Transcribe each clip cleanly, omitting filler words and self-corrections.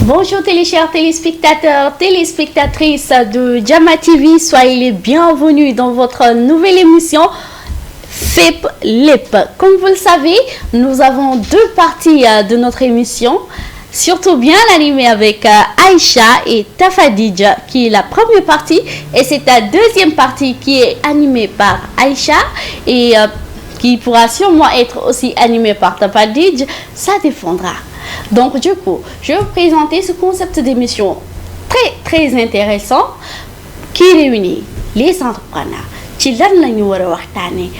Bonjour chers téléspectateurs, téléspectatrices de Jama TV, soyez les bienvenus dans votre nouvelle émission FEP LEP. Comme vous le savez, nous avons deux parties de notre émission, surtout bien animée avec Aïcha et Tafadidja qui est la première partie et c'est la deuxième partie qui est animée par Aïcha et qui pourra sûrement être aussi animée par Tafadidja, ça dépendra. Donc du coup, je vais vous présenter ce concept d'émission très intéressant qui réunit les entrepreneurs ci lan la ñu war a waxtaanee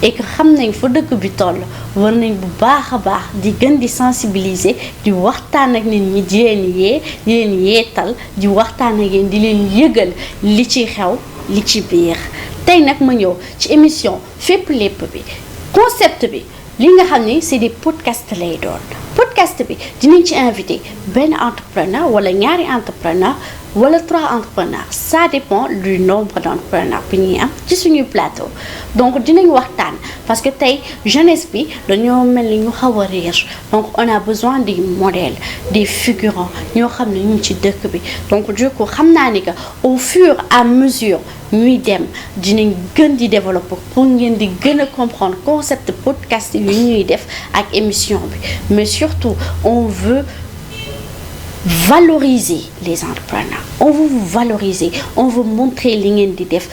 et que xam nañ fa dëkk bi toll war nañ bu baax a baax di gën di sensibiliser di waxtaan ak nit ñi di leen yeetal di waxtaan ak yéen di leen yëgal li ci xew li ci biir tey nag ma ñëw ci émission FEP LEP bi concept bi li nga xam ne c'est des podcasts lay doon podcast bi dinañ ci invité benn entrepreneur wala ñaari entrepreneur wala 3 entrepreneurs ça dépend du nombre d'entrepreneurs bi ñuy am ci suñuy plateau donc dinañ waxtaan parce que tey jeunesse bi dañoo mel ni ñu xaw a réer donc on a besoin des modèles des figurants ñoo xam ne ñu ngi ci dëkk bi donc du coup xam naa ni que au fur et à mesure ñuy dem dinañ gën di développer pour ngeen di gën a comprendre concept podcast yu ñuy def ak émission bi mais surtout on veut valoriser les entrepreneurs on veut vous valoriser on veut montrer li ngeen di def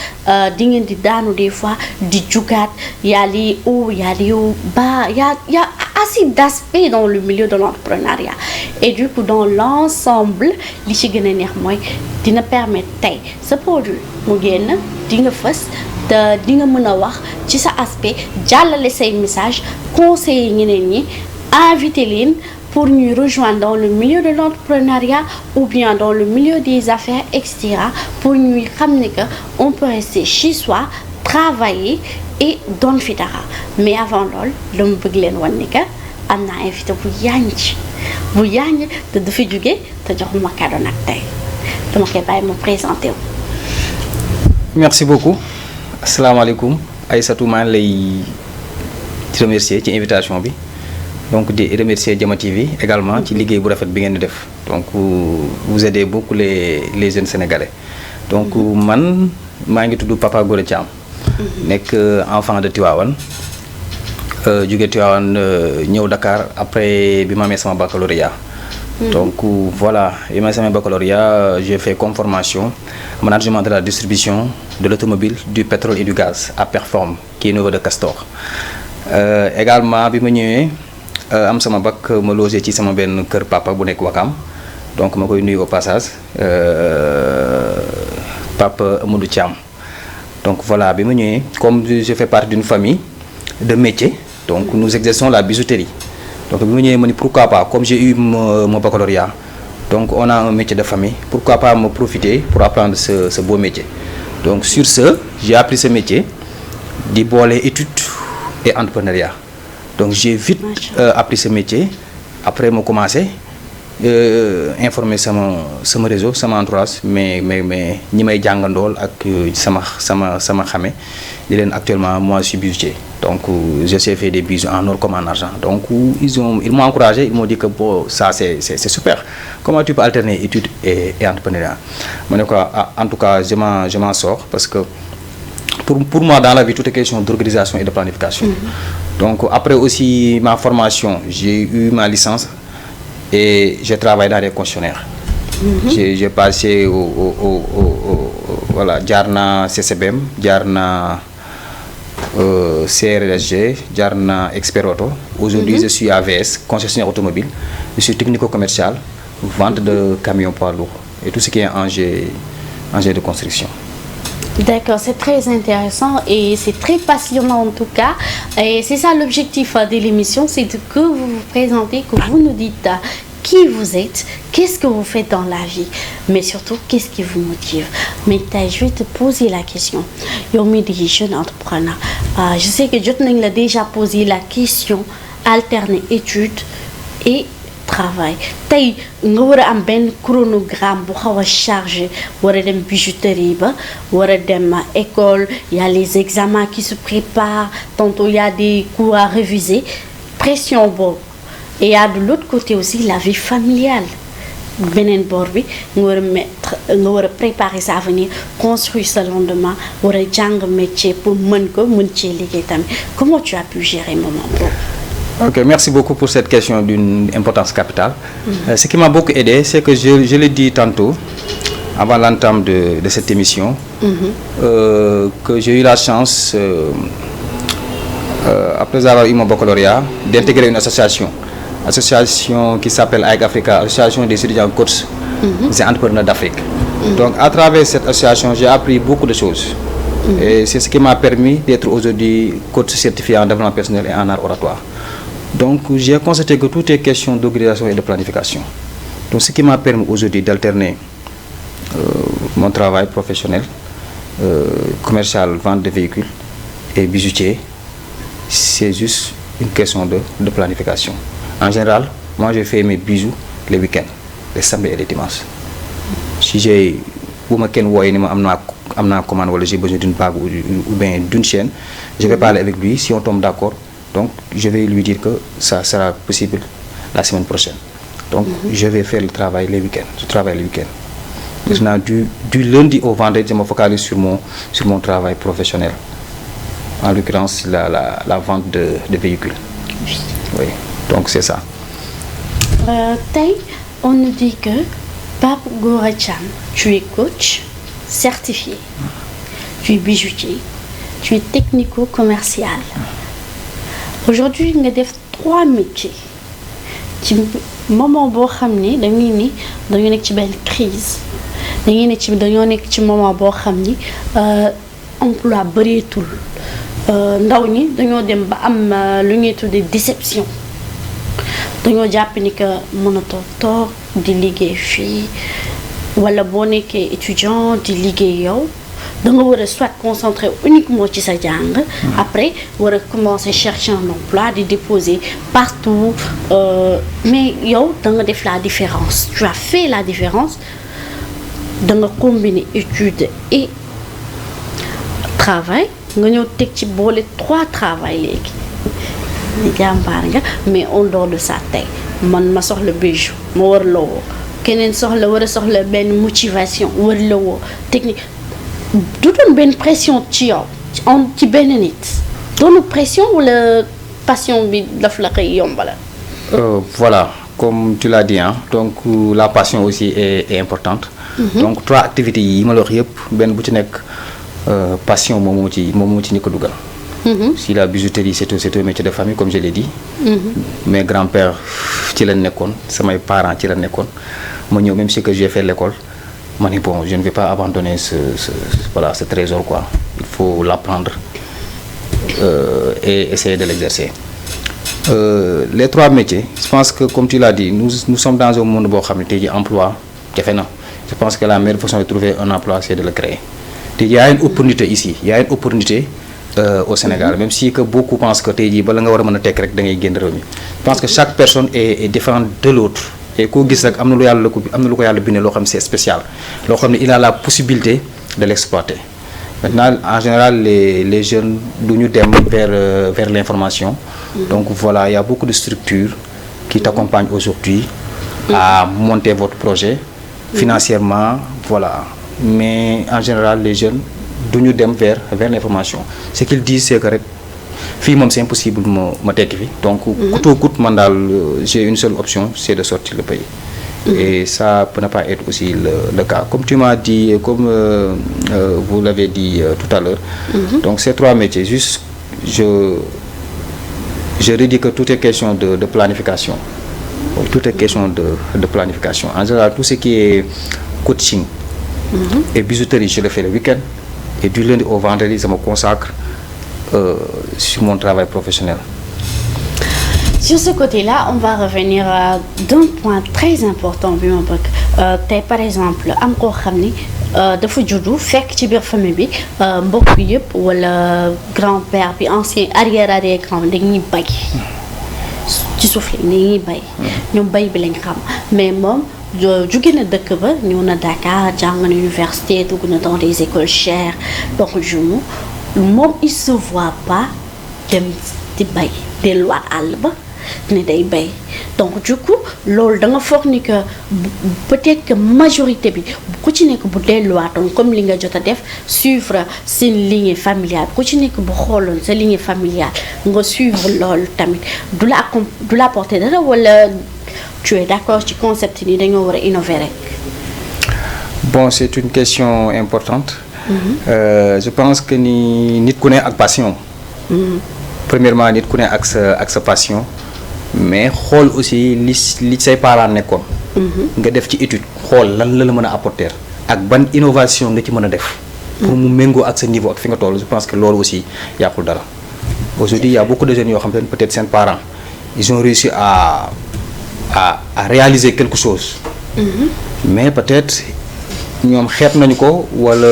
di ngeen di daanu des fois di jugaat y a les hauts y a les hauts bas y a assez d'aspects dans le milieu de l'entrepreneuriat et du coup dans l'ensemble li ci gën a neex mooy dina permettre tey sa produit mu génn di nga fës te di nga mën a wax ci sa aspect jàllale say message conseiller ñeneen ñi inviter leen pour nous rejoindre dans le milieu de l'entrepreneuriat ou bien dans le milieu des affaires, etc. pour nous ramener qu'on peut rester chez soi, travailler et donner fi dara mais avant loolu la mu bëgg leen wan ni que am naa invité bu yaañ te dafa jóge te joxuma kàddu nag tey dama koy bàyyi mu présenté wu. Merci beaucoup asalaamaaleykum Aïssatou maa ngi lay remercier ci invitation bi. Donc di remercier Jama TV également ci liggéey bu rafet bi ngeen di def donc vous aidez beaucoup les jeunes sénégalais donc man maa ngi tudd Papa Gora Thiam nekk enfant de Tivaouane jóge Tivaouane ñëw Dakar après bi ma amee sama baccalauréat donc voilà bi ma amee sama baccalauréat j'ai fait comme formation management de la distribution de l'automobile du pétrole et du gaz à Perform qui est au niveau de Castor également bi ma ñëwee am sama bac ma logé ci sama benn kër papa bu nekk Wakam donc ma koy nuyu au passage papa Amadou Thiam donc voilà bi ma ñëwee comme je fais partie d'une famille de métier donc nous exerçons la bijouterie donc bi ma ñëwee ma ni pourquoi pas comme j'ai eu mon baccalauréat donc on a un métier de famille pourquoi pas me profiter pour apprendre ce beau métier donc sur ce j'ai appris ce métier di boole études et entrepreneuriat. Donc j'ai vite appris ce métier après ma commencé informer sama réseau sama entourage mais ñi may jàngandool ak sama xame di leen actuellement moi je suis bijoutier donc je sais faire des bijoux en or comme en argent donc ils m'ont encouragé ils m'ont dit que bon ça c'est super comment tu peux alterner études et entrepreneuriat ma ne ko en tout cas je m'en sors parce que pour moi dans la vie tout est question d'organisation et de planification. Donc après aussi ma formation j'ai eu ma licence et j'ai travaillé dans des concessionnaires. J'ai passé voilà jaar naa CCBM jaar naa CRSG jaar naa Expert Auto. Aujourd'hui je suis AVS concessionnaire automobile je suis technico-commercial vente de camions poids lourds et tout ce qui est engin de construction. D'accord, c'est très intéressant et c'est très passionnant en tout cas. Et c'est ça l'objectif de l'émission, c'est que vous vous présentez, que vous nous dites qui vous êtes, qu'est-ce que vous faites dans la vie, mais surtout qu'est-ce qui vous motive. Mais je vais te poser la question. Yow mi di jeune entrepreneur, je sais que jot nañ la déjà posé la question alterner études et travail tey nga war a am benn chronogramme bu xaw a chargé war a dem bijouterie ba war a dem école y a les examens qui se préparent tantôt y a des cours à réviser pression boobu et y a de l'autre côté aussi la vie familiale beneen boor bi nga war a mettre nga war a préparer sa avenir construire sa lendemain war a jàng métier pour mën cee liggéey tamit comment tu as pu gérer moment boobu. Ok, merci beaucoup pour cette question d'une importance capitale. Ce qui m'a beaucoup aidé, c'est que je l'ai dit tantôt, avant l'entame de cette émission, que j'ai eu la chance, après avoir eu mon baccalauréat, d'intégrer une association qui s'appelle AIC Africa, Association des étudiants coachs et entrepreneurs d'Afrique. Donc à travers cette association, j'ai appris beaucoup de choses. Et c'est ce qui m'a permis d'être aujourd'hui coach certifié en développement personnel et en art oratoire. Donc j'ai constaté que tout est question d'organisation et de planification. Donc ce qui m'a permis aujourd'hui d'alterner mon travail professionnel, commercial, vente de véhicules et bijoutier, c'est juste une question de planification. En général, moi je fais mes bijoux les week-ends, les samedis et les dimanches. Si j'ai commande ou j'ai besoin d'une bague ou bien d'une chaîne, je vais parler avec lui. Si on tombe d'accord, donc je vais lui dire que ça sera possible la semaine prochaine. Donc je vais faire le travail les week-ends. Je travaille les week-ends. Maintenant, du lundi au vendredi, je me focalise sur mon travail professionnel. En l'occurrence, la vente de véhicules. Oui, donc c'est ça. On nous dit que Pape Gora Thiam, tu es coach certifié, tu es bijoutier, tu es technico-commercial. Aujourd'hui, tu as 3 métiers. Ci moment boo xam ni dañuy nekk ci benn crise dañoo nekk ci moment boo xam ni emploi bëreetul ndaw ñi dañoo dem ba am lu ñuy tuddee déception dañoo jàpp ni que mënatoo toog di liggéey fii wala boo nekkee étudiant di liggéey yow da nga war a soit concentrer uniquement ci sa jàng après war a commencer chercher un emploi di déposer partout mais yow da nga def la différence tu as fait la différence da nga combiner études et travail nga ñëw teg ci boole 3 travail léegi jàmbaar nga mais en dehors de ça tey man ma soxla bijou ma war la woo keneen war a soxla benn motivation war la woo technique du doon benn pression ci yow ci benn nit doonu pression wala passion bi daf la koy yombala. Voilà, comme tu l'as dit, hein, donc la passion aussi est importante. Donc 3 activités yi ma la wax yëpp benn bu ci nekk passion moom moo ci ni ko dugal. Si la bijouterie c'est un métier de famille comme je l'ai dit. Mes grands-pères ci lañ nekkoon samay parents ci lañ nekkoon ma ñëw même si que j'ai fait l'école. Bon, je ne vais pas abandonner ce trésor, quoi. Il faut l'apprendre et essayer de l'exercer. Les 3 métiers, je pense que comme tu l'as dit, nous sommes dans un monde où emploi, je pense que la meilleure façon de trouver un emploi, c'est de le créer. Il y a une opportunité ici, il y a une opportunité au Sénégal, même si que beaucoup pensent que je pense que chaque personne est différente de l'autre. Et koo gis rek am na lu ko yàlla bindee loo xam c'est spécial loo xam ne il a la possibilité de l'exploiter. Maintenant en général les jeunes du ñu dem vers l'information. Donc voilà, il y a beaucoup de structures qui t'accompagnent aujourd'hui à monter votre projet financièrement, voilà. Mais en général les jeunes du ñu dem vers l'information. Ce qu'ils disent c'est que rek fii moom c'est impossible ma tekki fi donc coûte que coûte man daal j'ai une seule option, c'est de sortir le pays. Et ça peut ne pas être aussi le cas comme tu m'as dit, comme vous l'avez dit tout à l'heure. Donc ces 3 métiers juste je redis que tout est question de planification. Tout est question de planification. En général tout ce qui est coaching et bijouterie je le fais le week-end et du lundi au vendredi je me consacre sur mon travail professionnel. Sur ce côté-là, on va revenir d'un point très important bi ma bëgg par exemple am koo xam ni dafa juddu fekk ci biir famille bi mbokk yëpp wala grand-père bi ancien arrière grand dañuy bay ci suuf la dañuy bay ñoom bay bi lañ xam mais moom jóge na dëkk ba ñëw na Dakar jàng na université dugg na dans des écoles chères donc moom il se voit pas dem di bay delluwaat àll ba ne day bay donc du coup loolu da nga foog ni que peut-être que majorité bi ku ci nekk bu delluwaatoon comme li nga jot a def suivre seen lignée familiale ku ci nekk bu xooloon sa lignée familiale nga suivre loolu tamit du la apporter dara wala tu es d'accord ci concept ni dañoo war a innover rek. Bon, c'est une question importante. Je pense que ni nit ku ne ak passion. Premièrement nit ku ne ak sa passion mais xool aussi li say parents nekkoon. nga def ci étude xool lan la mën a apporter ak ban innovation nga ci mën a def. pour mu méngoo ak sa niveau ak fi nga toll je pense que loolu aussi yàqul dara. Aujourd'hui il y a beaucoup de jeunes yoo xam te ne peut-être seen parents ils ont réussi à réaliser quelque chose. mais peut-être ñoom xeeb nañu ko wala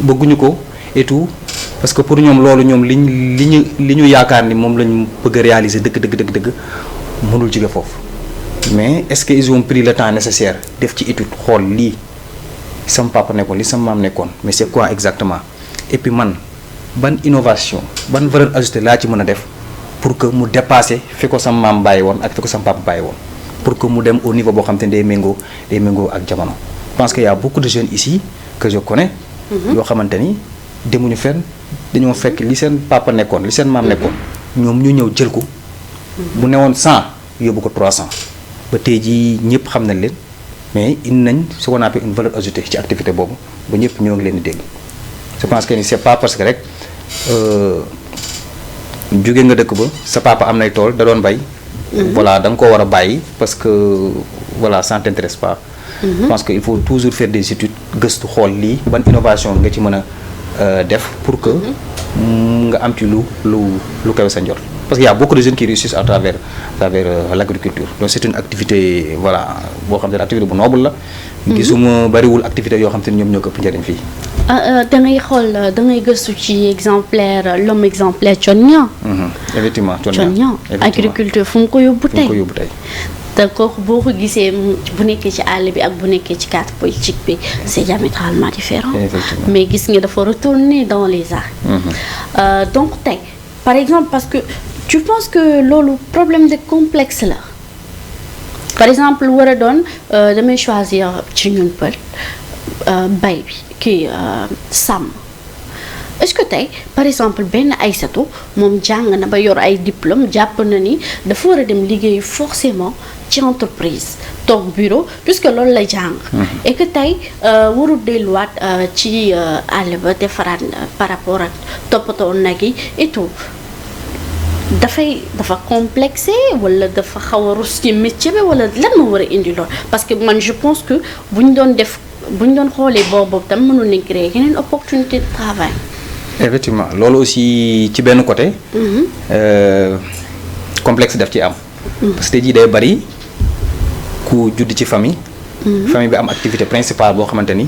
bëgguñu ko et tout parce que pour ñoom loolu ñoom li ñu yaakaar ni moom lañ bëgg a réaliser dëgg mënul jóge foofu mais est-ce que ils ont pris le temps nécessaire def ci étude xool lii sama papa nekkoon li sama maam nekkoon mais c'est quoi exactement et puis man ban innovation ban valeur ajoutée laa ci mën a def pour que mu dépasser fi ko sama maam bàyyi woon ak fi ko sama papa bàyyi woon pour que mu dem au niveau boo xam te ne day méngoo ak jamono. Je pense qu'il y a beaucoup de jeunes ici que je connais. yoo xamante ni demuñu fenn dañoo fekk li seen papa nekkoon li seen maam nekkoon ñoom ñu ñëw jël ko. bu newoon 100 yóbbu ko 300 ba tey jii ñëpp xam nañ leen mais indi nañ ce qu'on appelle une valeur ajoutée ci activité boobu ba ñëpp ñoo ngi leen di dégg. je pense que ni c'est pas parce que rek jóge nga dëkk ba sa papa am nay tool da doon bay. voilà da nga koo war a bàyyi parce que voilà ça ne t'intéresse pas. Je pense qu'il faut toujours faire des études gëstu xool lii ban innovation nga ci mën a def pour que nga am ci lu kawe sa njort parce que y a beaucoup de jeunes qui réussissent à travers l'agriculture donc c'est une activité voilà boo xam te ne activité bu noble la. gisuma bariwul activité yoo xam te ne ñoom ñoo ko ëpp njëriñ fii. da ngay xool da ngay gëstu ci exemplaire l'homme exemplaire Thione Niang. effectivement Thione Niang agriculture fu mu ko yóbbu tey. te kooku boo ko gisee bu nekkee ci àll bi ak bu nekkee ci cadre politique bi c'est diamétralement différent. mais gis nga dafa retourner dans les arts. donc tey par exemple parce que tu penses que loolu problème de complexe la par exemple war a doon damay choisir ci ñun pël bay bi kii sàmm. est-ce que tey par exemple benn Aïssatou moom jàng na ba yor ay diplôme jàpp na ni dafa war a dem liggéey forcément ci entreprise toog bureau puisque loolu la jàng. et que tey warul delluwaat ci àll ba defaraat par rapport ak toppatoo nag yi et tout dafa complexé wala dafa xaw a rus ci métier bi wala lan moo war a indi lool parce que man je pense que bu ñu doon xoolee boobu tam mënul nañ créer yeneen opportunité de travail. effectivement loolu aussi ci benn côté. complexe daf ci am. parce que tey jii day bari ku judd ci famille. famille bi am activité principale boo xamante ni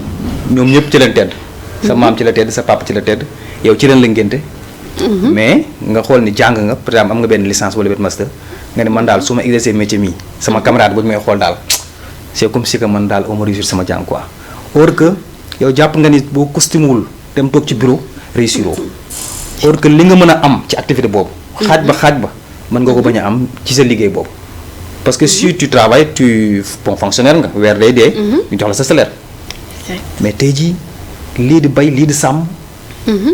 ñoom ñëpp ci leen tedd. sa maam ci la tedd sa papa ci la tedd yow ci leen la ngénte. mais nga xool ni jàng nga par exemple am nga benn licence wala benn master nga ne man daal su ma exercer métier mi sama camarade bu ñu may xool daal c'est comme si que man daal on me réussir sama jàng quoi. or que yow jàpp nga ni boo costumewul dem toog ci bureau. réussir or que li nga mën a am ci activité boobu xaaj ba mën nga ko bañ a am ci sa liggéey boobu parce que si tu travailles bon fonctionnaire nga weer day dee ñu jox la sa salaire mais tey jii lii di bay lii di sàmm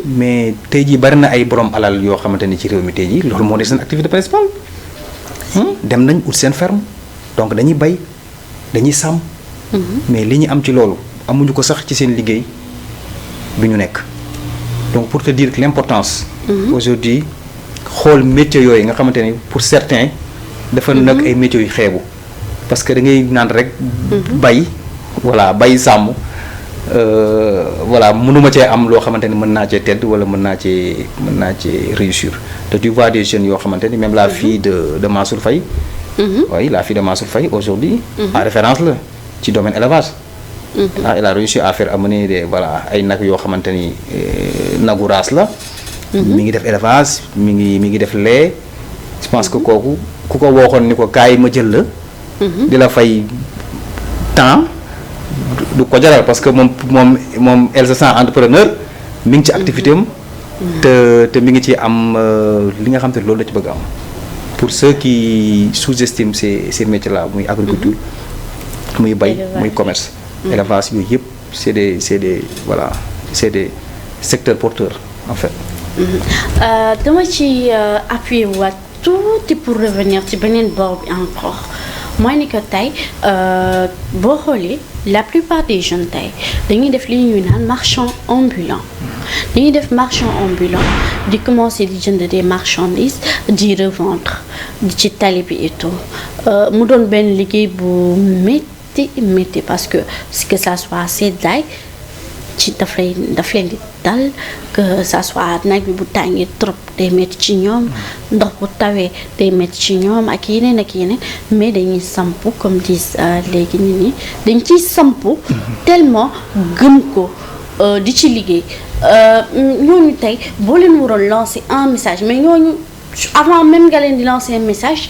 mais tey jii bari na ay borom alal yoo xamante ni ci réew mi tey jii loolu moo di seen activité principale dem nañ ut seen ferme donc dañuy bay dañuy sàmm mais li ñu am ci loolu amuñu ko sax ci seen liggéey bi ñu nekk donc pour te dire que l'importance aujourd'hui xool métiers yooyu nga xamante ni pour certains dafa nekk ay métiers yu xeebu parce que da ngay naan rek bay sàmm voilà mënuma cee am loo xamante ni mën naa cee tedd wala mën naa cee réussir te tu vois des jeunes yoo xamante ni même la fille de Mansour Faye oui la fille de Mansour Faye aujourd'hui en référence la ci domaine élevage elle a réussi à faire amener ay nag yoo xamante ni nagu race la mi ngi def élevage mi ngi def lait je pense que kooku ku ko waxoon ni ko kaay ma jël la di la fay temps du ko jaral parce que moom elle se sent entrepreneur mi ngi ci activité am te mi ngi ci am li nga xam te loolu la ci bëgg am pour ceux qui sous-estiment ces métiers-là muy agriculture muy bay muy commerce élevage yooyu yëpp c'est des voilà c'est des secteurs porteurs en fait. dama ci appuyer waat tuuti pour revenir ci beneen bord bi encore mooy ni que tey boo xoolee la plupart des jeunes tey dañuy def li ñuy naan marchand ambulant dañuy def marchand ambulant di commencer di jënd des marchandises di revendre di ci tali bi et tout mu doon benn liggéey bu métti parce que ça soit seddaay ci daf leen di dal que ça soit naaj bi bu tàngee trop day métti ci ñoom ndox bu tawee day métti ci ñoom ak yeneen mais dañuy sampu comme disent léegi nit ñi dañ ciy sampu tellement gëm ko di ci liggéey ñooñu tey boo leen waroon lancer un message mais ñooñu avant même nga leen di lancer un message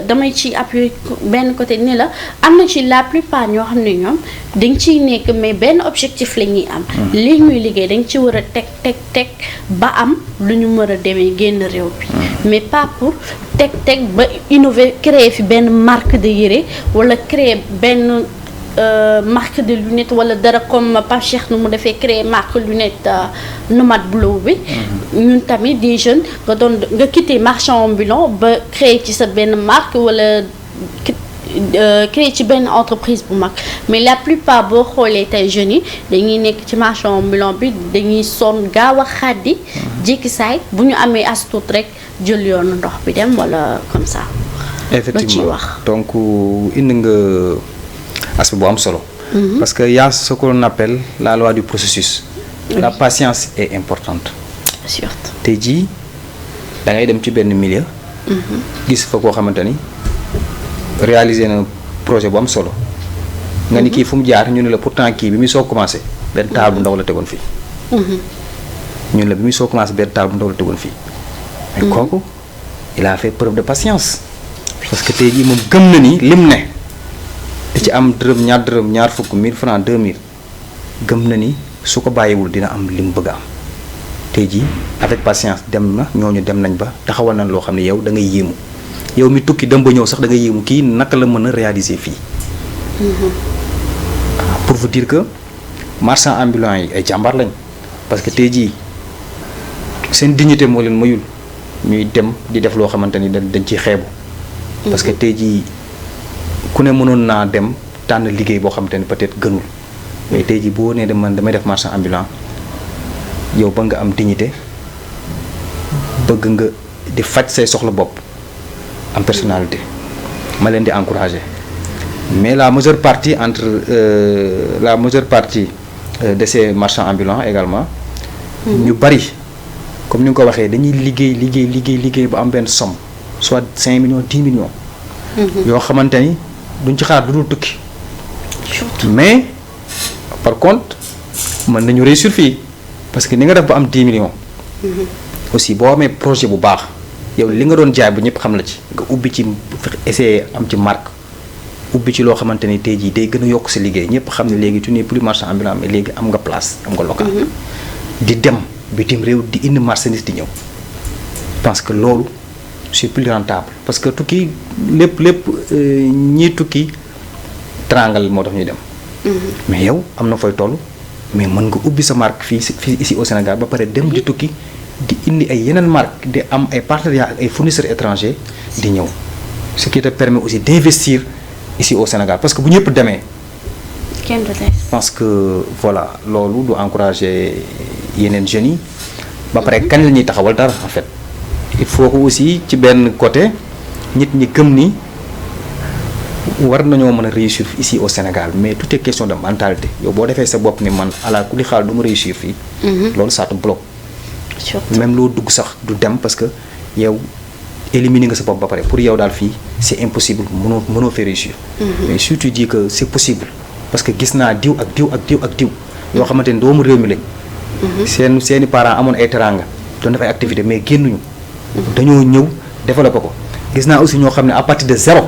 damay ci appuyer benn côté ni la am na ci la plupart ñoo xam ne ñoom dañ ciy nekk mais benn objectif la ñuy am li ñuy liggéey dañ ci war a teg ba am lu ñu mën a demee génn réew bi mais pas pour teg ba innover créer fi benn marque de yére wala créer benn marque de lunettes wala dara comme Pape Cheikh nu mu defee créer marque lunette Nomad Blue bi ñun tamit des jeunes nga quitter marchand ambulant ba créer ci sa benn marque wala créer ci benn entreprise bu mag mais la plupart boo xoolee tey jeunes yi dañuy nekk ci marchand ambulant bi dañuy sonn gaaw a xaddi jékki saay bu ñu amee as tuut rek jël yoonu ndox bi dem wala comme ça. effectivement donc indi nga aspect bu am solo. parce que y a ce qu'on appelle la loi du processus. La patience est importante. surtout tey jii da ngay dem ci benn milieu. gis fa koo xamante ni réaliser na projet bu am solo. nga ni kii fu mu jaar ñu ne la pourtant kii bi muy soo commencé benn taal bu ndaw la tegoon fii. ñu ne la bi muy soo commencé benn taal bu ndaw la tegoon fii. mais kooku il a fait preuve de patience. parce que tey jii moom gëm na ni lim ne. di ci am dërëm ñaar fukk 1000 francs 2000 gëm na ni su ko bàyyiwul dina am li mu bëgg a am tey jii avec patience dem na ñooñu dem nañ ba taxawal nañ loo xam ne yow da ngay yéemu yow mi tukki dem ba ñëw sax da ngay yéemu kii naka la mën a réaliser fii. pour vous dire que marchands ambulants yi ay jàmbaar lañ parce que tey jii seen dignité moo leen mayul ñuy dem di def loo xamante ni dañ ciy xeebu. parce que tey jii. ku ne mënoon naa dem tànn liggéey boo xamante ni peut-être gënul mais tey jii boo nee man damay def marchand ambulant yow ba nga am dignité bëgg nga di faj say soxla bopp am personnalité ma leen di encourager mais la majeure partie de ces marchands ambulants également ñu bari comme ni nga ko waxee dañuy liggéey ba am benn somme soit 5 millions 10 millions yoo xamante ni duñ ci xaar lu dul tukki mais par contre mën nañu réussir fii parce que ni nga def ba am 10 millions aussi boo amee projet bu baax yow li nga doon jaay bu ñëpp xam la ci nga ubbi ci essayer am ci marque ubbi ci loo xamante ni tey jii day gën a yokk sa liggéey ñëpp xam ne léegi tu n'es plus marchand ambulant mais léegi am nga place am nga local di dem bitim réew di indi marchandise di ñëw parce que loolu c'est plus rentable parce que tukki lépp ñii tukki trangal moo tax ñuy dem. mais yow am na fooy toll mais mën nga ubbi sa marque fii ici au Sénégal ba pare dem di tukki di indi ay yeneen marque di am ay partenariats ak ay fournisseurs étrangers di ñëw ce qui te permet aussi d'investir ici au Sénégal parce que bu ñëpp demee. kenn du des. parce que voilà loolu du encourager yeneen jeunes yi ba pare kañ la ñuy taxawal dara en fait. il faut que aussi ci benn côté nit ñi gëm ni war nañoo mën a réussir ici au Sénégal mais tout est question de mentalité yow boo defee sa bopp ni man ala ku di xaal du ma réussir fii. loolu ça te bloque. même loo dugg sax du dem parce que yow éliminer nga sa bopp ba pare pour yow daal fii c'est impossible mënoo fee réussir. mais si tu dis que c'est possible parce que gis naa diw ak diw yoo xamante ni doomu réew mi lañ. seeni parents amoon ay teranga doon def ay activités mais génnuñu. dañoo ñëw développé ko gis naa aussi ñoo xam ne à partir de zéro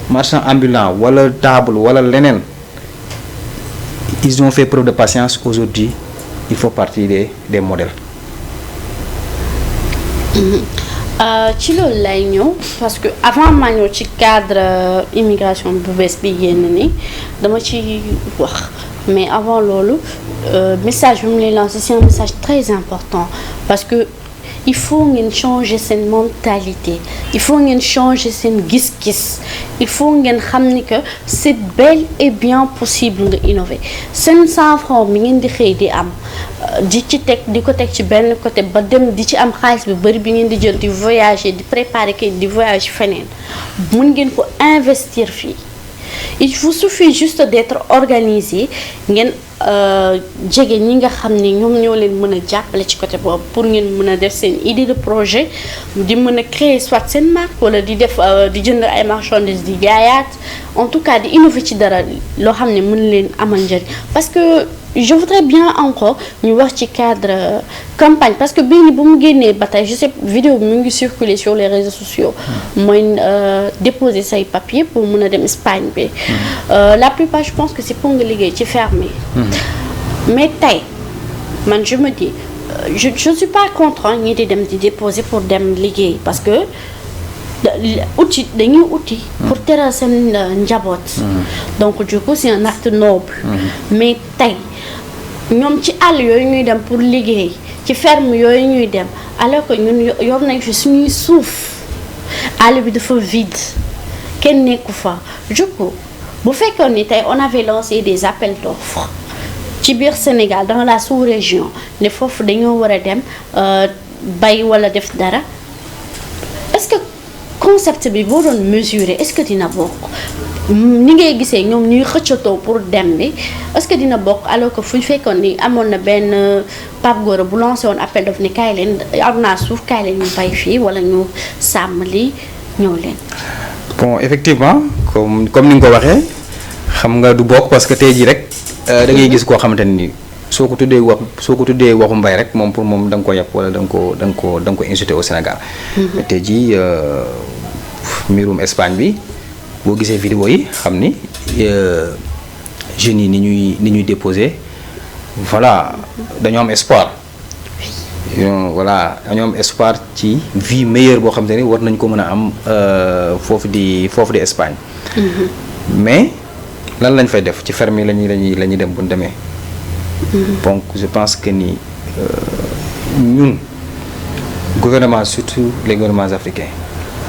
marchand ambulant wala table wala leneen ils ont fait preuve de patience aujourd'hui il faut partie des modèles. ci loolu lay ñëw parce que avant maa ñëw ci cadre immigration bu bees bi génn ni dama ci wax mais avant loolu message bi mu lay lancer c'est un message très important parce que il faut ngeen changer seen mentalité il faut ngeen changer seen gis-gis il faut ngeen xam ni que c'est bel et bien possible nga innover 500 francs mi ngeen di xëy di am di ci teg di ko teg ci benn côté ba dem di ci am xaalis bu bari bi ngeen di jël di voyager di préparer kay di voyage feneen mun ngeen ko investir fii il vous suffit juste d'être organisé ngeen jege ñi nga xam ne ñoom ñoo leen mën a jàppale ci côté boobu pour ngeen mën a def seen idée de projet di mën a créer soit seen marque wala di def di jënd ay marchandises di jaayaat en tout cas di innover ci dara loo xam ne mën leen amal njëriñ parce que je voudrais bien encore ñu wax ci cadre campagne parce que bii ni bu mu génnee ba tey je sais vidéo bi mu ngi circuler sur les réseaux sociaux mooy déposer say papiers pour mën a dem Espagne bi la plupart je pense que c'est pour nga liggéey ci ferme yi mais tey man je me dis je suis pas contre ñi di dem di déposer pour dem liggéey parce que outil dañuy outil pour teral seen njaboot donc du coup c'est un acte noble mais tey ñoom ci àll yooyu ñuy dem pour liggéey ci ferme yooyu ñuy dem alors que ñun yor nañ fi suñuy suuf àll bi dafa vide kenn nekku fa du coup bu fekkoon ni tey on avait lancé des appels d'offres ci biir Sénégal dans la sous-région ne foofu dañoo war a dem bay wala def dara est-ce que concept bi boo doon mesurer est-ce que dina bokk ni ngay gisee ñoom ñuy xëccatoo pour dem bi est-ce que dina bokk alors que fu ñu fekkoon ni amoon na benn Pape Gora bu lancé woon appel d'offre ni kaay leen am naa suuf kaay leen ñu bay fii wala ñu sàmm lii ñëw leen. bon effectivement comme ni nga ko waxee xam nga du bokk parce que tey jii rek da ngay gis koo xamante ni soo ko tuddee waxu mbay rek moom pour moom da nga ko yàpp wala da nga ko insulté au Sénégal. tey jii mbirum Espagne bi boo gisee vidéo yi xam ni jeunes yi ni ñuy déposer voilà dañoo am espoir. voilà dañoo am espoir ci vie meilleure boo xam te ni war nañ ko mën a am foofu di Espagne. mais lan lañ fay def ci ferme yi lañuy dem bu ñu demee. donc je pense que ni ñun gouvernement surtout les gouvernements africains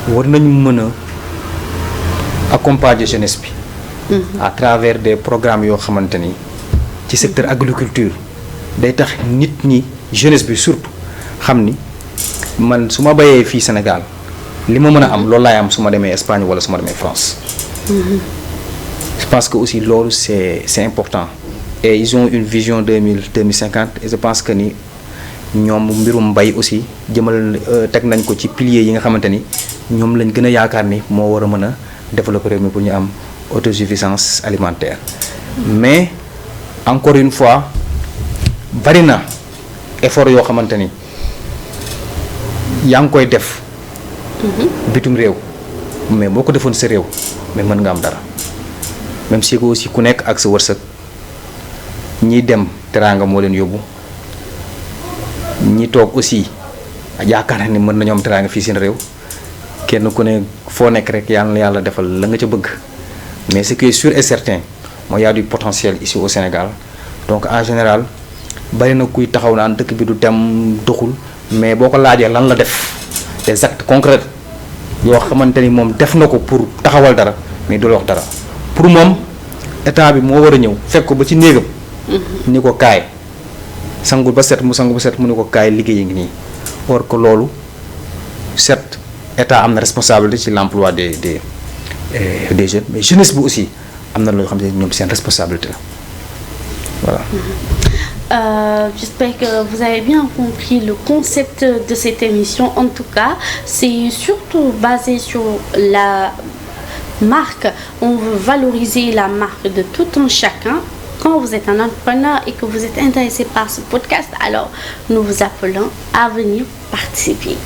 war nañu mën a accompagner jeunesse bi. à travers des programmes yoo xamante ni ci secteur agriculture day tax nit ñi jeunesse bi surtout xam ni man su ma bayee fii Sénégal li ma mën a am loolu laay am su ma demee Espagne wala su ma demee France. je pense que aussi loolu c'est important. et ils ont une vision 2050 et je pense que ni ñoom mbirum mbay aussi jëmal teg nañ ko ci piliers yi nga xamante ni ñoom lañ gën a yaakaar ni moo war a mën a développer réew mi pour ñu am autosuffisance alimentaire. mais encore une fois bari na effort yoo xamante ni yaa ngi koy def. bitum réew mais boo ko defoon sa réew mais mën nga am dara même si aussi ku nekk ak sa wërsëg. ñi dem teraanga moo leen yóbbu ñi toog aussi yaakaar ni mën nañoo am teraanga fii seen réew kenn ku ne foo nekk rek yàlla defal la nga ca bëgg mais ce qui est sûr et certain mooy y a du potentiel ici au Sénégal donc en général bari na kuy taxaw naan dëkk bi du dem doxul mais boo ko laajee lan la def des actes concrets yoo xamante ni moom def na ko pour taxawal dara mais du la wax dara pour moom état bi moo war a ñëw fekk ko ba ci néegam. ni ko kaay sangul ba set mu sangu ba set mu ni ko kaay liggéey ngi nii or que loolu set état am na responsabilité ci l'emploi des jeunes mais jeunesse bi aussi am na loo xam ne ñoom seen responsabilité la voilà. J'espère que vous avez bien compris le concept de cette émission. En tout cas, c'est surtout basé sur la marque. On veut valoriser la marque de tout un chacun. Quand vous êtes un entrepreneur et que vous êtes intéressé par ce podcast, alors nous vous appelons à venir participer.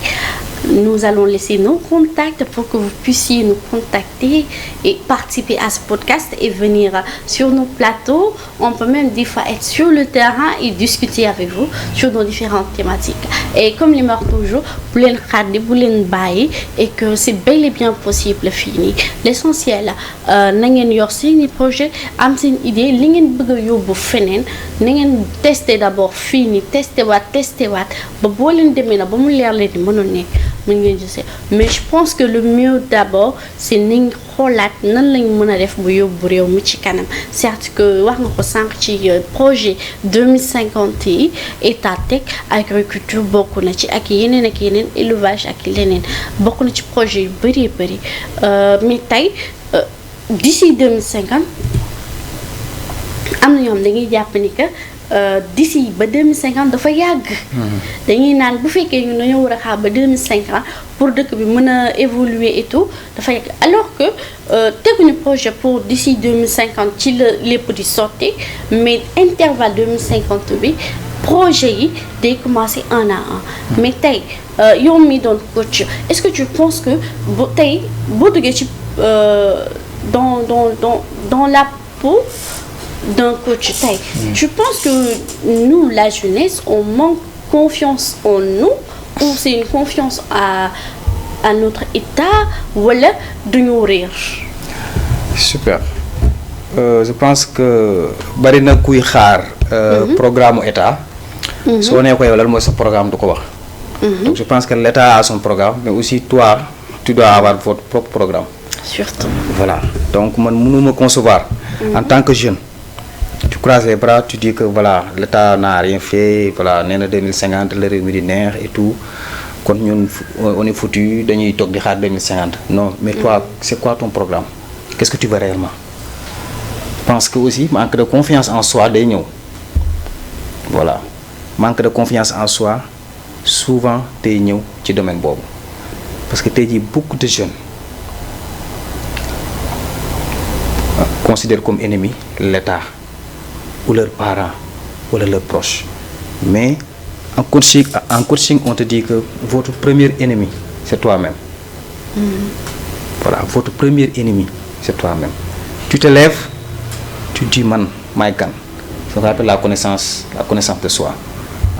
nous allons laisser nos contacts pour que vous puissiez nous contacter et participer à ce podcast et venir sur nos plateaux. On peut même des fois être sur le terrain et discuter avec vous sur nos différentes thématiques. Et comme les meurt toujours, vous l'en regardez, vous l'en baillez et que c'est bel et bien possible fini. L'essentiel, n'engeen yor seeni projet, am seen idée, li ngeen bëgg a yóbbu feneen, na ngeen tester d'abord fini, tester waat, ba boo leen demee na ba mu leer leen ni mënul nekk. Mais je pense que le mieux d'abord c'est nañ xoolaat nan lañ mën a def bu yóbbu réew mi ci kanam. Certes que wax nga ko sànq ci projet 2050 yi état teg agriculture bokk na ci ak yeneen élevage ak leneen bokk na ci projet yu bëri mais tey d'ici 2050 am na ñoom dañuy jàpp ni que d'ici ba 2050 dafa yàgg. dañuy naan bu fekkee ñu dañoo war a xaar ba 2050 pour dëkk bi mën a évoluer et tout dafa yàgg alors que teguñu projet pour d'ici 2050 ci la lépp di sotti mais intervalle 2050 bi projet yi day commencer un à un. mais tey yow mi doon coach est-ce que tu penses que tey boo duggee ci dans la peau d'un coach tey je pense que nous la jeunesse on manque confiance en nous ou c'est une confiance à notre état wala dañoo réer. Super je pense que bari na kuy xaar programme état soo nee ko yow lan mooy sa programme du ko wax. Donc je pense que l'état a son programme mais aussi toi tu dois avoir votre propre programme. Surtout. Voilà donc man mënuma concevoir en tant que jeune tu croises les bras tu dis que voilà l'état n'a rien fait voilà nee na 2050 la réew mi di neex et tout kon ñun on est foutu dañuy toog di xaar 2050 non mais toi c'est quoi ton programme qu'est-ce que tu veux réellement. Je pense que aussi manque de confiance en soi day ñëw voilà manque de confiance en soi souvent day ñëw ci domaine boobu parce que tey jii beaucoup de jeunes considèrent comme ennemi l'état ou leurs parents ou leurs proches mais en coaching on te dit que votre premier ennemi c'est toi-même. Voilà votre premier ennemi c'est toi-même. Tu te lèves tu dis man maay kan ça s'appelle la connaissance de soi.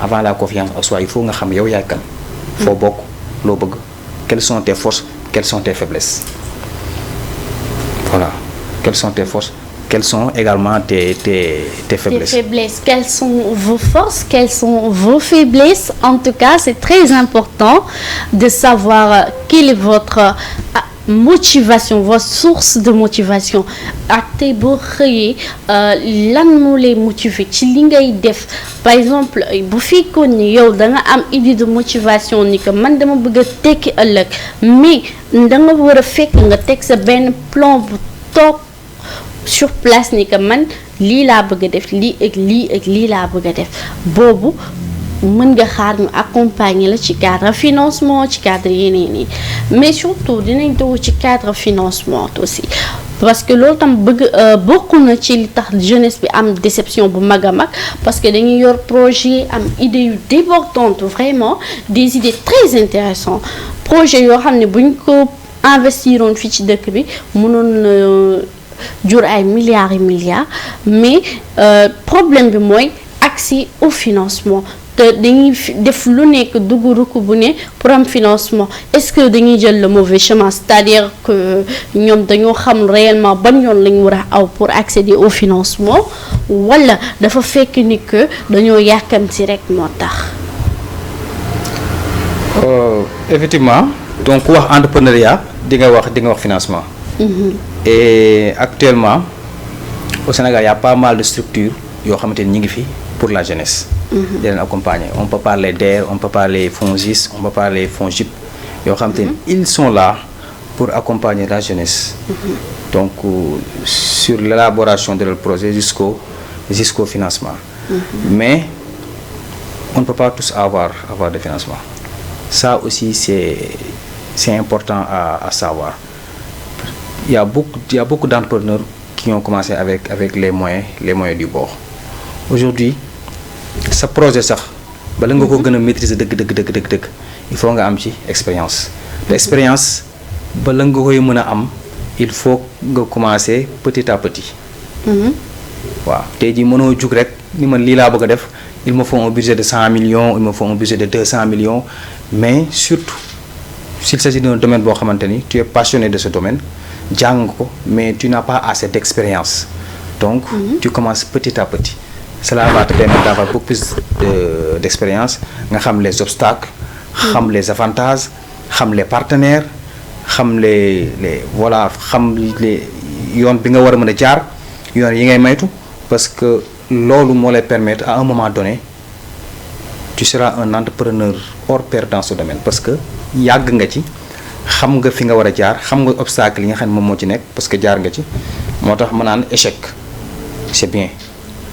Avant la confiance en soi il faut nga xam yow yaay kan foo bokk loo bëgg quelles sont tes forces quelles sont tes faiblesses. Voilà quelles sont tes forces quelles sont également tes faiblesses. Tes faiblesses, quelles sont vos forces, quelles sont vos faiblesses. En tout cas, c'est très important de savoir quelle est votre motivation, votre source de motivation. ak tey boo xëyee lan moo lay motiver ci li ngay def par exemple bu fekkoon ni yow da nga am idée de motivation ni que man dama bëgg a tekki ëllëg mais da nga war a fekk nga teg sa benn plan bu toog sur place ni que man lii laa bëgg a def lii ak lii laa bëgg a def boobu mën nga xaar ñu accompagner la ci cadre financement ci cadre yeneen yi mais surtout dinañ dugg ci cadre financement aussi parce que loolu tam bëgg bokk na ci li tax jeunesse bi am déception bu mag a mag parce que dañuy yor projet am idée yu débordantes vraiment des idées très intéressantes projet yoo xam ne buñ ko investiroon fii ci dëkk bi mënoon jur ay milliards et milliards mais problème bi mooy accès au financement te dañuy def lu nekk dugg rukk bu ne pour am financement est-ce que dañuy jël le mauvais chemin c'est-à-dire que ñoom dañoo xam réellement ban yoon lañ war a aw pour accéder au financement wala dafa fekk ni que dañoo yàkkamti rek moo tax. Effectivement donc wax entrepreneuriat di nga wax financement. Et actuellement au Sénégal il y a pas mal de structures yoo xamante ni ñu ngi fi pour la jeunesse. di leen accompagner on peut parler DER on peut parler FONGIS on peut parler FONGIP yoo xamante ni ils sont là pour accompagner la jeunesse. Donc sur l'élaboration de leur projet jusqu'au financement. Mais on ne peut pas tous avoir de financement. Ça aussi c'est important à savoir. Il y a beaucoup d'entrepreneurs qui ont commencé avec les moyens du bord. Aujourd'hui sa projet sax bala nga ko gën a maîtriser dëgg il faut nga am ci expérience. L'expérience ba la nga koy mën a am il faut nga commencer petit à petit. waaw tey jii mënoo jug rek ni man lii laa bëgg a def il me faut un budget de 100 millions il me faut un budget de 200 millions mais surtout s'il s'agit d'un domaine boo xamante ni tu es passionné de ce domaine jàng ko mais tu n'as pas assez d'expérience donc tu commences petit à petit cela va te permettre d'avoir beaucoup plus d'expérience nga xam les obstacles xam les avantages xam les partenaires xam les voilà xam les yoon bi nga war a mën a jaar yoon yi ngay maytu parce que loolu moo lay permettre à un moment donné tu seras un entrepreneur hors pair dans ce domaine parce que yàgg nga ci xam nga fi nga war a jaar xam nga obstacle yi nga xam ne moom moo ci nekk parce que jaar nga ci moo tax ma naan échec c'est bien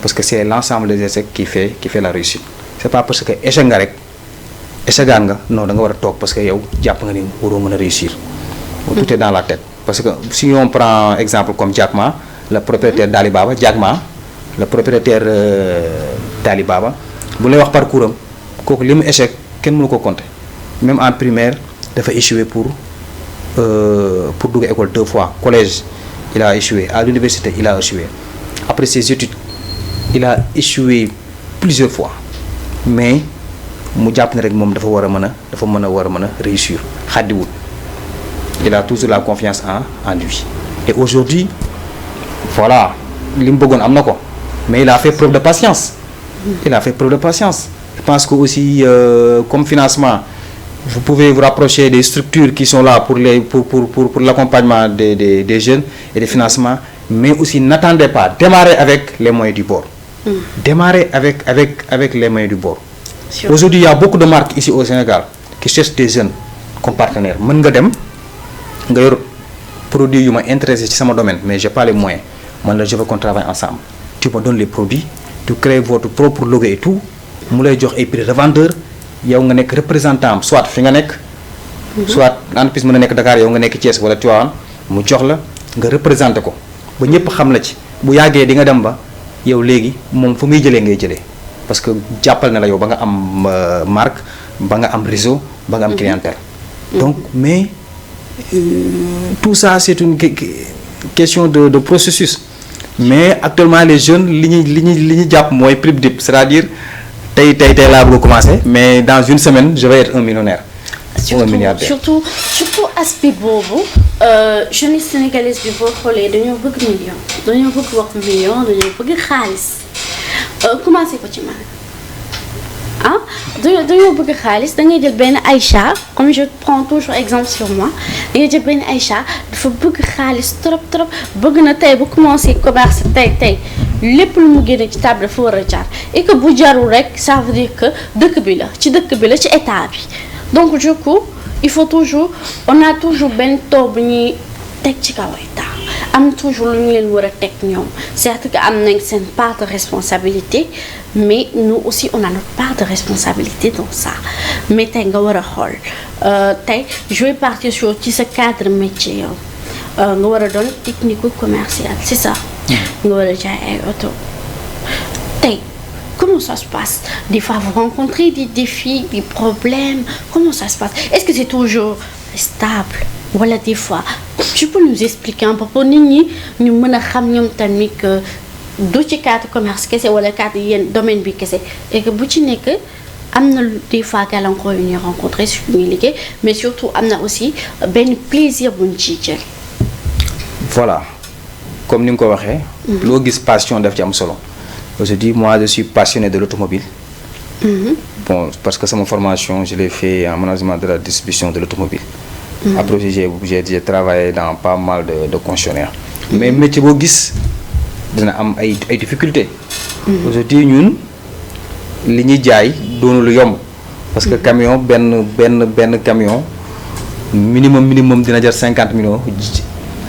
parce que c'est l'ensemble des échecs qui fait la réussite c'est pas parce que échec nga rek échegaan nga non da nga war a toog parce que yow jàpp nga ni waroo mën a réussir tout est dans la tête parce que si on prend exemple comme Jack Ma le propriétaire d'Alibaba Jack Ma le propriétaire d'Alibaba bu lay wax parcours am kooku li mu échec kenn mënu ko compter même en primaire dafa échoué pour dugg école 2 fois collège il a échoué à l'université il a échoué après ses études il a échoué plusieurs fois mais mu jàpp ne rek moom dafa war a mën a réussir xaddiwul il a toujours la confiance en lui et aujourd'hui voilà li mu bëggoon am na ko mais il a fait preuve de patience je pense que aussi comme financement vous pouvez vous rapprocher des structures qui sont là pour l'accompagnement des jeunes et des financements mais aussi n'attendez pas démarrez avec les moyens du bord démarrez avec les moyens du bord. Aujourd'hui il y a beaucoup de marques ici au Sénégal qui cherchent des jeunes comme partenaires mën nga dem nga yor produits yu ma intéressé ci sama domaine mais j'ai pas les moyens man la je veux qu'on travaille ensemble tu me donnes les produits tu crées votre propre logo et tout mu lay jox ay prix revendeur yow nga nekk représentant soit fi nga nekk soit entreprise mën a nekk Dakar yow nga nekk Thiès wala Tivaouane mu jox la nga représenté ko ba ñëpp xam la ci bu yàggee di nga dem ba yow léegi moom fu muy jëlee ngay jëlee parce que jàppal na la yow ba nga am marque ba nga am réseau ba nga am clientèle donc mais tout ça c'est une question de processus mais actuellement les jeunes li ñu jàpp mooy prix dip c'est-à-dire tey laa bëgg a commencer mais dans une semaine je vais être un millionnaire ou un milliardaire. surtout aspect boobu jeunesse sénégalaise bi boo xoolee dañoo bëgg million dañoo bëgg xaalis commencé ko ci man dañoo bëgg xaalis da ngay jël benn Aïcha comme je prends toujours exemple sur moi da ngay jël benn Aïcha dafa bëgg xaalis trop bëgg na tey bu commencé commerce tey lépp lu mu génne ci table dafa war a jaar et que bu jarul rek ça veut dire que dëkk bi la ci état bi donc du coup il faut toujours on a toujours benn taw bu ñuy teg ci kaw état am toujours lu ñu leen war a teg ñoom certes que am nañ seen part de responsabilité mais nous aussi on a notre part de responsabilité dans ça mais tey nga war a xool tey je vais partir sur ci sa cadre métier yow nga war a doon technico-commercial c'est ça nga war a jaay ay oto tey comment ça se passe des fois vous rencontrez des défis des problèmes comment ça se passe est-ce que c'est toujours stable wala des fois tu peux nous expliquer un peu pour nit ñi ñu mën a xam ñoom tamit que du ci cadre commerce kese wala cadre yenn domaine bi kese et que bu ci nekk am na des fois gàllankoor yu ñuy rencontrer su ñuy liggéey mais surtout am na aussi benn plaisir bu ñu ciy jël. voilà comme ni nga ko waxee. loo gis passion daf ci am solo. Aujourd'hui moi je suis passionné de l'automobile. Bon parce que sama formation je l'ai fait en management de la distribution de l'automobile. Après j'ai travaillé dans pas mal de concessionnaires. Mais métier boo gis dina am ay difficultés. Aujourd'hui ñun li ñuy jaay doonu lu yomb. parce que camion benn camion minimum dina jar 50 millions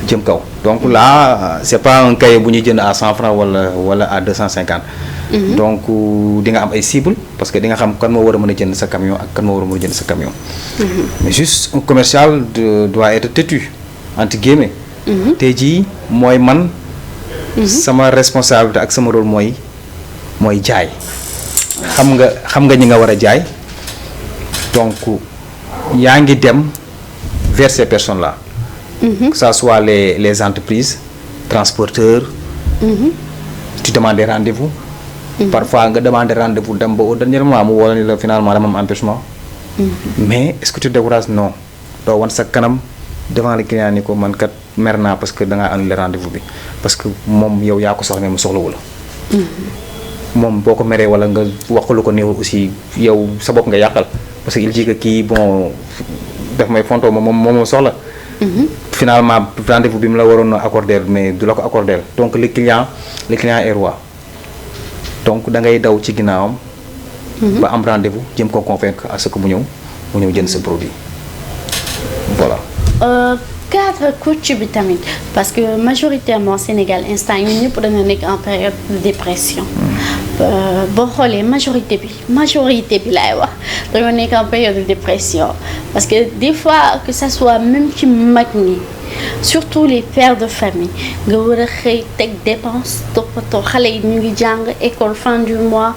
jëm kaw. Donc là c'est pas un cahier bu ñuy jënd à 100 francs wala à 250. Donc di nga am ay cibles parce que di nga xam kan moo war a mën a jënd sa camion ak kan moo war a mën a jënd sa camion. Mais juste un commercial doit être têtu entre guillemets. Tey jii mooy man. sama responsabilité ak sama rôle mooy jaay. xam nga ñi nga war a jaay donc yaa ngi dem vers ces personnes là. Que ça soit les entreprises transporteurs. Tu demandes des rendez-vous. Parfois nga demander rendez-vous dem ba au dernier moment mu woo ni la finalement dama am empêchement. Mais est-ce que tu te décourages? Non. doo wan sa kanam devant le client ni ko man kat mer naa parce que da ngaa annulé rendez-vous bi parce que moom yow yaa ko soxla mais mu soxlawu la. moom boo ko meree wala nga waxalu ko néew aussi yow sa bopp nga yàqal parce que il dit que kii bon daf may fontoo moom soxla. Finalement rendez-vous bi mu la waroon a accorder mais du la ko accorder donc le client est roi donc da ngay daw ci ginnaawam. ba am rendez-vous jëm ko convaincre à ce que mu ñëw jënd sa produit voilà. Cadre coach bi tamit parce que majoritairement Sénégal instant yi ñëpp dañu nekk en période de dépression. boo xoolee majorité bi laay wax dañoo nekk en période de dépression parce que des fois que ça soit même ci mag ñi surtout les pères de famille nga war a xëy teg dépense toppatoo xale yi ñu ngi jàng école fin du mois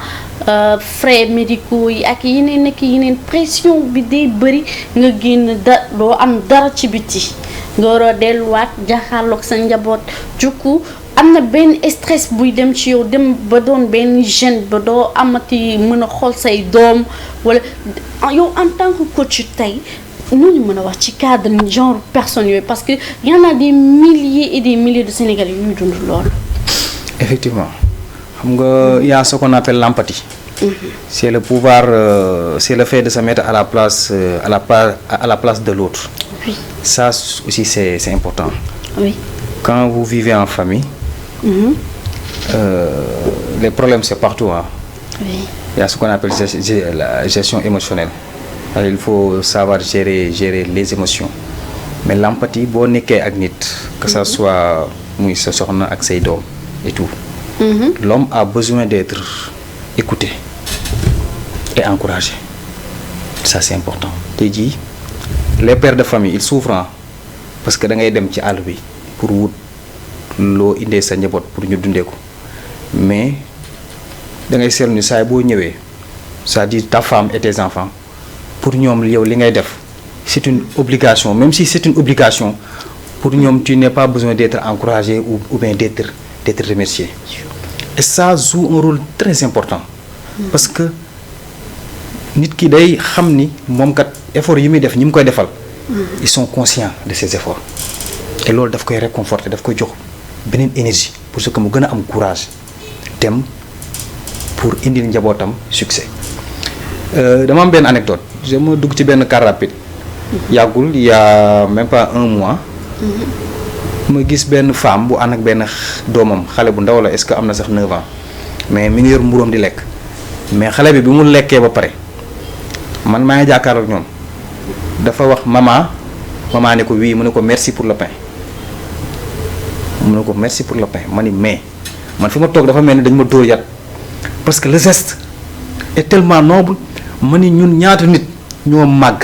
frais médicaux yi ak yeneen pression bi day bëri nga génn doo am dara ci biti nga war a delluwaat jàkkaarloog sa njaboot jukku am na benn stress buy dem ci yow dem ba doon benn gêne ba doo amati mën a xool say doom wala yow en tant que coach tey ñu mën a wax ci cadre genre personnes yooyu parce que y en a des milliers et des milliers de Sénégalais yuy dund loolu. Effectivement xam nga y a ce qu'on appelle l'empathie. C'est le pouvoir c'est le fait de se mettre à la place de l'autre. Oui. Ça aussi c'est important. Oui. Quand vous vivez en famille. Les problèmes c'est partout hein. Oui. Il y a ce qu'on appelle la gestion émotionnelle. Alors, il faut savoir gérer les émotions mais l'empathie boo nekkee ak nit que ça soit muy sa soxna ak say doom et tout. L'homme a besoin d'être écouté et encouragé. Ça c'est important. Tey jii les pères de famille ils souffrent parce que da ngay dem ci àll bi pour wut loo indee sa njaboot pour ñu dundee ko mais da ngay seetlu ni saa boo ñëwee c'est-à-dire ta femme et tes enfants pour ñoom yow li ngay def c'est une obligation même si c'est une obligation pour ñoom tu n'as pas besoin d'être encouragé ou bien d'être remercié. Et ça joue un rôle très important parce que nit ki day xam ni moom kat effort yi muy def ñi mu koy defal ils sont conscients de ces efforts et loolu daf koy réconforter daf koy jox beneen énergie pour ce que mu gën a am courage dem pour indil njabootam succès. Dama am benn anecdote ma dugg ci benn car rapide yàggul il y a même pas un mois ma gis benn femme bu ànd ak benn doomam xale bu ndaw la est-ce que am na sax 9 ans mais mi ngi yor mburoom di lekk mais xale bi mu lekkee ba pare man maa ngi jàkkaarloo ak ñoom dafa wax maman ne ko oui mu ne ko merci pour le pain mu ne ko merci pour le pain ma ni mais man fi ma toog dafa mel ni dañ ma dóor yat parce que le geste est tellement noble ma ni ñun ñaata nit ñoo màgg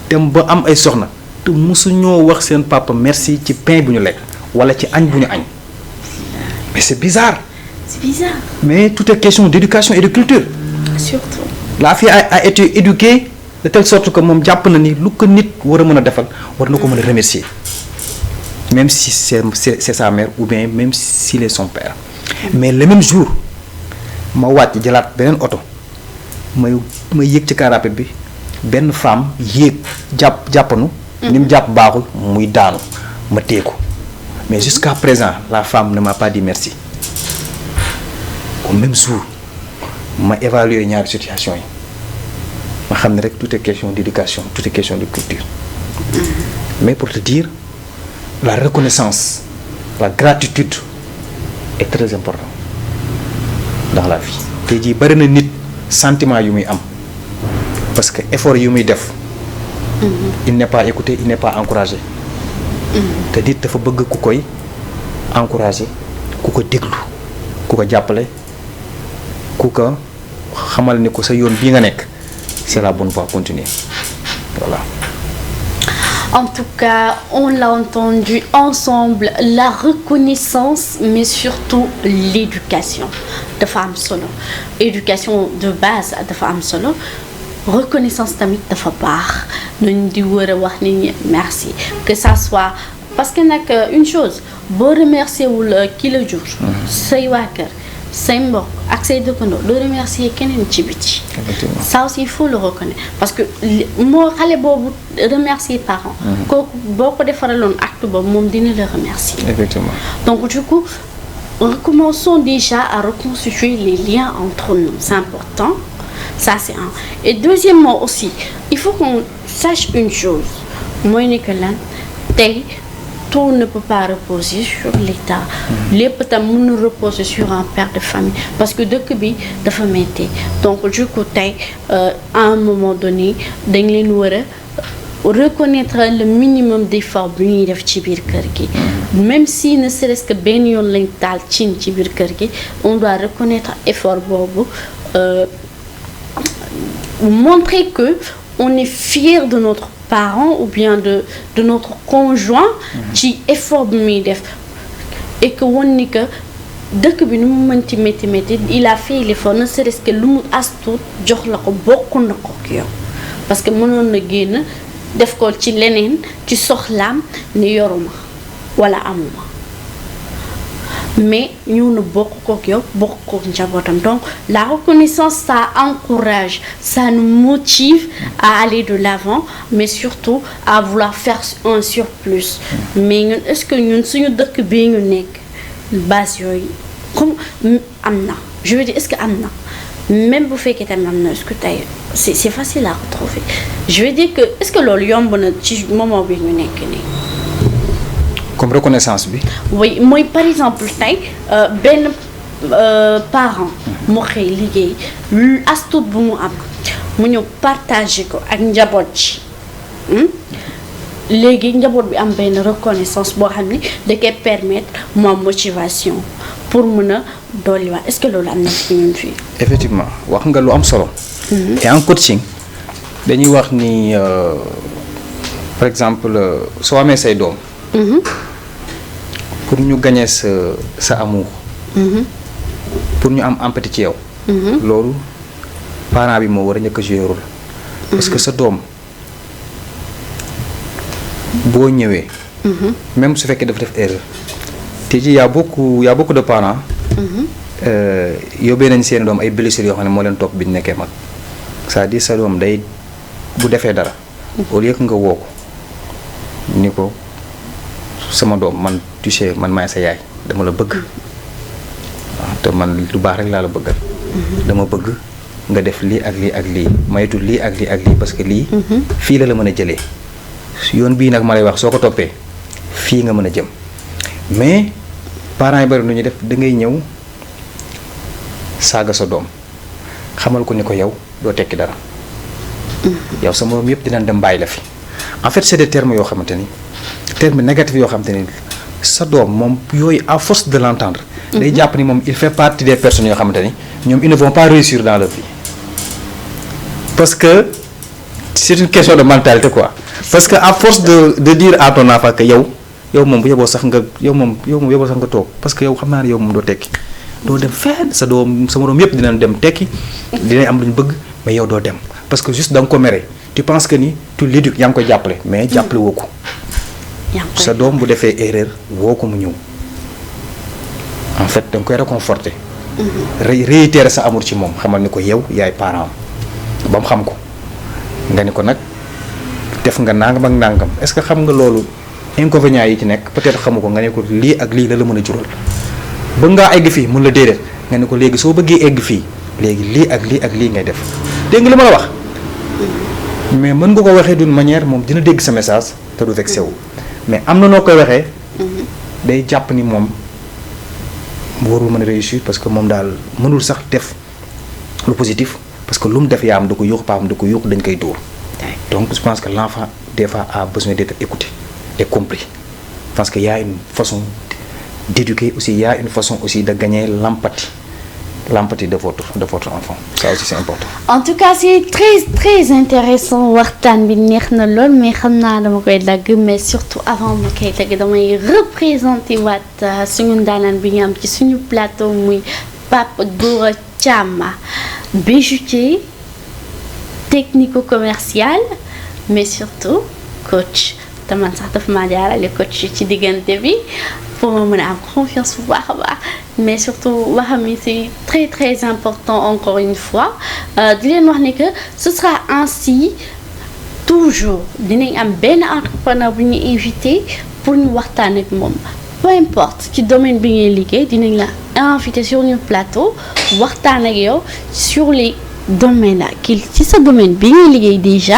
dem ba am ay soxna te mosu ñoo wax seen papa merci ci pain bu ñu lekk wala ci añ bu ñu añ mais c'est bizarre. C'est bizarre. Mais tout est question d'éducation et de culture. Surtout. La fille a été éduquée de telle sorte que moom jàpp na ni lu ko nit war a mën a defal war na ko mën a remercier même si c'est sa mère ou bien même s'il est son père. Mais le même jour ma wàcc jëlaat beneen oto may yéeg ci car rapide bi benn femme yéeg jàppanu ni mu jàpp baaxul muy daanu ma téye ko mais jusqu'à présent la femme ne m'a pas dit merci. Au même jour ma évaluer ñaari situation yi ma xam ne rek tout est question d'éducation tout est question de culture mais pour te dire la reconnaissance la gratitude est très important dans la vie. Tey jii bari na nit sentiment yu muy am parce que effort yu muy def il n'est pas écouté il n'est pas encouragé te nit dafa bëgg ku koy encouragé ku ko déglu ku ko jàppale ku ko xamal ni ko sa yoon bii nga nekk c'est la bonne voie continuer voilà. En tout cas, on l'a entendu ensemble, la reconnaissance, mais surtout l'éducation dafa am solo. Éducation de base dafa am solo. reconnaissance tamit dafa baax nañ di war a wax nit ñi merci que ça soit parce que nag une chose boo remercier wul ki la jur say waa kër say mbokk ak say dëkkandoo doo remercier keneen ci biti ça aussi il faut le reconnaître parce que moo xale boobu remercier parents kooku boo ko defaraloon acte boobu moom dina la remercier effectivement donc du coup recommençons déjà à reconstituer les liens entre nous c'est important ça c'est un et deuxièmement aussi il faut qu'on sache une chose mooy ne que lan tey tout ne peut pas reposer sur l'État lépp tam mën na reposer sur un père de famille parce que dëkk bi dafa metti donc du coup tey à un moment donné dañ leen war a reconnaître le minimum d'effort bi ñuy def ci biir kër gi même si ne serait-ce que benn yoon lañ taal cin ci biir kër gi on doit reconnaître effort boobu montrer que on est fier de notre parent ou bien de notre conjoint ci effort bi muy def et que won ni que dëkk bi nu mu mënti métti il a fait l'effort ne serait-ce que lu mu astuut jox la ko bokk na ko ak yow parce que mënoon na génn def ko ci leneen ci soxlaam ni yoruma wala amuma mais ñëw na bokk kook yow bokk kook njabootam donc la reconnaissance ça encourage ça nous motive à aller de l'avant mais surtout à vouloir faire un surplus mais ñun est-ce que ñun suñu dëkk bii ñu nekk base yooyu comme am na je veux dire est-ce que am na même bu fekkee tamit am na est-ce que tey c'est facile à retrouver je veux dire que est-ce que loolu yomb na ci moment bi ñu nekk nii comme reconnaissance bi. oui mooy par exemple tey benn parent mu xëy liggéey lu as tuut bu mu am mu ñëw partager ko ak njaboot ci léegi njaboot bi am benn reconnaissance boo xam ne da koy permettre mu am motivation pour mën a dolliwaat est-ce que loolu am na ci ñun fii. effectivement wax nga lu am solo. et en coaching dañuy wax ni par exemple soo amee say doom. pour ñu gagner sa amour. pour ñu am empathie ci yow. loolu parent bi moo war a njëkk a jouer rôle. parce que sa doom boo ñëwee. même su fekkee dafa def erreur. te ji y a beaucoup de parents. yóbbee nañ seen doom ay blessures yoo xam ne moo leen topp bi ñu nekkee mag. c'est-à-dire sa doom day bu defee dara. au lieu que nga woo ko ni ko. sama doom man tu sais man maay sa yaay dama la bëgg waaw te man lu baax rek laa la bëggal dama bëgg nga def lii ak lii ak lii maytu lii ak lii ak lii parce que lii fii la mën a jëlee yoon bii nag ma lay wax soo ko toppee fii nga mën a jëm mais parents yi bari nu ñuy def da ngay ñëw saaga sa doom xamal ko ni ko yow doo tekki dara yow sa morom yëpp dinañ dem bàyyi la fi en fait c'est des termes yoo xamante ni terme négatif yoo xamante ni sa doom moom yooyu à force de l'entendre day jàpp ni moom il fait partie des personnes yoo xamante ni ñoom ils ne vont pas réussir dans leur vie parce que c'est une question de mentalité quoi parce que à force de dire à ton enfant que yow moom bu yeboo sax nga yow moom yeboo sax nga toog parce que yow xam naa ne yow moom doo tekki doo dem fenn sa doom yëpp dinañ dem tekki dinañ am lu ñu bëgg mais yow doo dem parce que juste da nga ko mere tu penses que ni tu l'éduques yaa ngi koy jàppale mais jàppale woo ko sa doom bu defee erreur woo ko mu ñëw en fait da nga koy réconforter réitérer sa amour ci moom xamal ni ko yow yaay parent am ba mu xam ko nga ni ko nag def nga nangam ak nangam est-ce que xam nga loolu inconvénients yi ci nekk peut-être xamu ko nga ne ko lii ak lii la mën a jural bëgg ngaa egg fii mun la déedéet nga ne ko léegi soo bëggee egg fii léegi lii ak lii ak lii ngay def dégg nga li ma la wax mais mën nga ko waxee d'une manière moom dina dégg sa message te du vexé wu mais am na noo koy waxee day jàpp ni moom warul mën a réussir parce que moom daal mënul sax def lu positif parce que lu mu def yaa am da ko yuux paam da ko yuux dañ koy dóor donc je pense que l'enfant des fois a besoin d'être écouté et compris parce que y a une façon d'éduquer aussi il y a une façon aussi de gagner l'empathie de votre enfant ça aussi c'est important. En tout cas c'est très très intéressant waxtaan bi neex na lool mais xam naa dama koy dagg mais surtout avant ma koy dagg damay représenter waat suñu ndaanaan bi ñu am ci suñu plateau muy Pape Gora Thiam bijoutier technico-commercial mais surtout coach te man sax daf maa jaarale coach ci diggante bi pour ma mën a am confiance bu baax a baax mais surtout waxam yi c'est très très important encore une fois di leen wax ne que ce sera ainsi toujours dinañ am benn entrepreneur bu ñu invité pour ñu waxtaan ak moom peu importe ci domaine bi ngay liggéey dinañ la invité sur ñu plateau waxtaan ak yow sur les domaines là ci sa domaine bi ngay liggéey déjà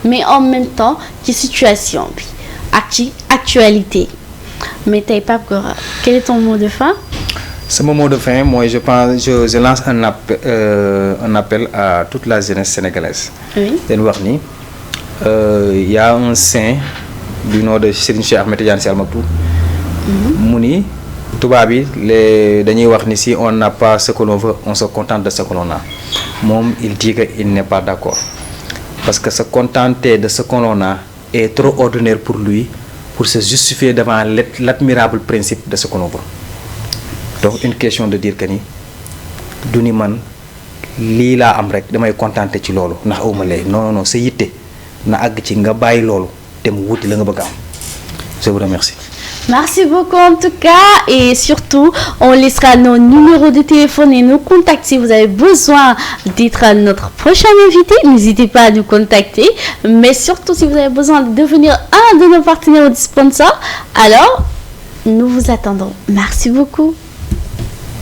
mais en même temps ci situation bi ak ci actualité mais tey Pape Gora quel est ton mot de fin? Mon mot de fin, moi je lance un appel à toute la jeunesse sénégalaise. Oui. Il y a un saint du nom de Serigne Cheikh Ahmed Tidiane Sy Al Maktoum. Mouni, Toubabi, dañuy wax ni si on n'a pas ce que l'on veut, on se contente de ce que l'on a. Mom, il dit qu'il n'est pas d'accord. Parce que se contenter de ce que l'on a est trop ordinaire pour lui pour se justifier devant l'admirable principe de ce que l'on veut. Donc une question de dire que ni du ni man lii laa am rek damay contenté ci loolu ndax awma lay non sa yitte na àgg ci nga bàyyi loolu te mu wuti la nga bëgg am. Je vous remercie. Merci beaucoup en tout cas et surtout on laissera nos numéros de téléphone et nos contacts si vous avez besoin d'être notre prochain invité. N'hésitez pas à nous contacter, mais surtout si vous avez besoin de devenir un de nos partenaires ou de sponsors, alors nous vous attendons. Merci beaucoup.